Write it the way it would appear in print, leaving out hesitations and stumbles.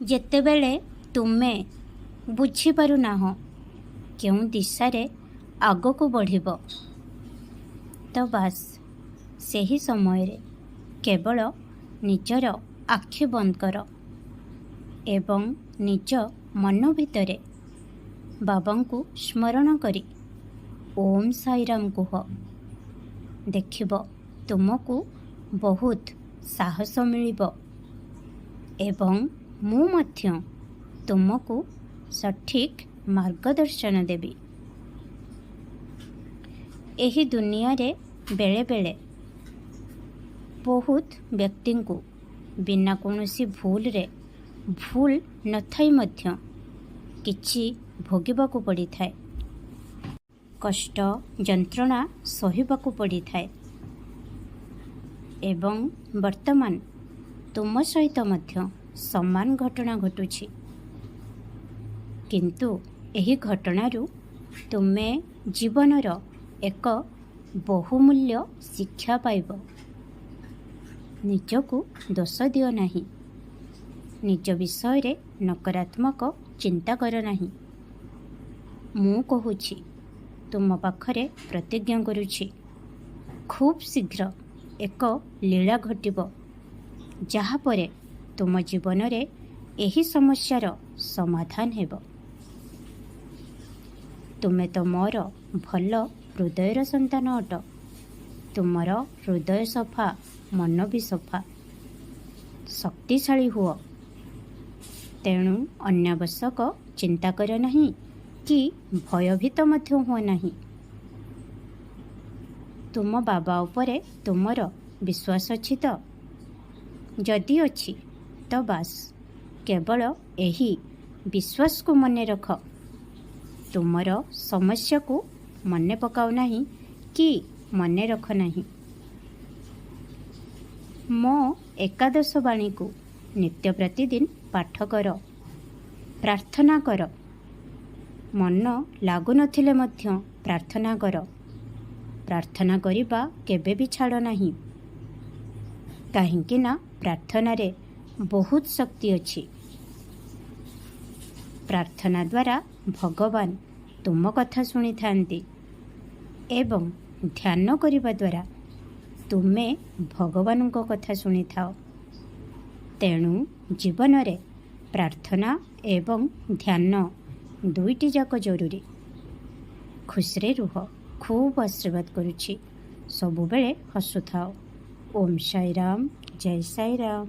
ଯେତେବେଳେ ତୁମେ ବୁଝିପାରୁନାହଁ କେଉଁ ଦିଶାରେ ଆଗକୁ ବଢ଼ିବ, ତ ବାସ୍ ସେହି ସମୟରେ କେବଳ ନିଜର ଆଖି ବନ୍ଦ କର ଏବଂ ନିଜ ମନ ଭିତରେ ବାବାଙ୍କୁ ସ୍ମରଣ କରି ଓମ୍ ସାଇରାମ କୁହ। ଦେଖିବ ତୁମକୁ ବହୁତ ସାହସ ମିଳିବ ଏବଂ ମୁଁ ମଧ୍ୟ ତୁମକୁ ସଠିକ୍ ମାର୍ଗଦର୍ଶନ ଦେବି। ଏହି ଦୁନିଆରେ ବେଳେବେଳେ ବହୁତ ବ୍ୟକ୍ତିଙ୍କୁ ବିନା କୌଣସି ଭୁଲ ନଥାଇ ମଧ୍ୟ କିଛି ଭୋଗିବାକୁ ପଡ଼ିଥାଏ, କଷ୍ଟ ଯନ୍ତ୍ରଣା ସହିବାକୁ ପଡ଼ିଥାଏ ଏବଂ ବର୍ତ୍ତମାନ ତୁମ ସହିତ ମଧ୍ୟ ସମାନ ଘଟଣା ଘଟୁଛି। କିନ୍ତୁ ଏହି ଘଟଣାରୁ ତୁମେ ଜୀବନର ଏକ ବହୁମୂଲ୍ୟ ଶିକ୍ଷା ପାଇବ। ନିଜକୁ ଦୋଷ ଦିଅ ନାହିଁ, ନିଜ ବିଷୟରେ ନକାରାତ୍ମକ ଚିନ୍ତା କର ନାହିଁ। ମୁଁ କହୁଛି, ତୁମ ପାଖରେ ପ୍ରତିଜ୍ଞା କରୁଛି, ଖୁବ୍ ଶୀଘ୍ର ଏକ ଲୀଳା ଘଟିବ, ଯାହାପରେ ତୁମ ଜୀବନରେ ଏହି ସମସ୍ୟାର ସମାଧାନ ହେବ। ତୁମେ ତ ମୋର ଭଲ ହୃଦୟର ସନ୍ତାନ ଅଟ। ତୁମର ହୃଦୟ ସଫା, ମନ ବି ସଫା। ଶକ୍ତିଶାଳୀ ହୁଅ। ତେଣୁ ଅନାବଶ୍ୟକ ଚିନ୍ତା କର ନାହିଁ କି ଭୟଭୀତ ମଧ୍ୟ ହୁଅ ନାହିଁ। ତୁମ ବାବା ଉପରେ ତୁମର ବିଶ୍ୱାସ ଅଛି ତ? ଯଦି ଅଛି ତ ବାସ୍ କେବଳ ଏହି ବିଶ୍ୱାସକୁ ମନେ ରଖ। ତୁମର ସମସ୍ୟାକୁ ମନେ ପକାଉ ନାହିଁ କି ମନେ ରଖ ନାହିଁ। ମୋ ଏକାଦଶ ବାଣୀକୁ ନିତ୍ୟ ପ୍ରତିଦିନ ପାଠ କର, ପ୍ରାର୍ଥନା କର। ମନ ଲାଗୁନଥିଲେ ମଧ୍ୟ ପ୍ରାର୍ଥନା କର। ପ୍ରାର୍ଥନା କରିବା କେବେ ବି ଛାଡ଼ ନାହିଁ, କାହିଁକି ନା ପ୍ରାର୍ଥନାରେ ବହୁତ ଶକ୍ତି ଅଛି। ପ୍ରାର୍ଥନା ଦ୍ୱାରା ଭଗବାନ ତୁମ କଥା ଶୁଣିଥାନ୍ତି ଏବଂ ଧ୍ୟାନ କରିବା ଦ୍ୱାରା ତୁମେ ଭଗବାନଙ୍କ କଥା ଶୁଣିଥାଅ। ତେଣୁ ଜୀବନରେ ପ୍ରାର୍ଥନା ଏବଂ ଧ୍ୟାନ ଦୁଇଟି ଯାକ ଜରୁରୀ। ଖୁସିରେ ରୁହ। ଖୁବ୍ ଆଶୀର୍ବାଦ କରୁଛି। ସବୁବେଳେ ହସୁଥାଅ। ଓମ୍ ସାଇରାମ, ଜୟ ସାଇରାମ।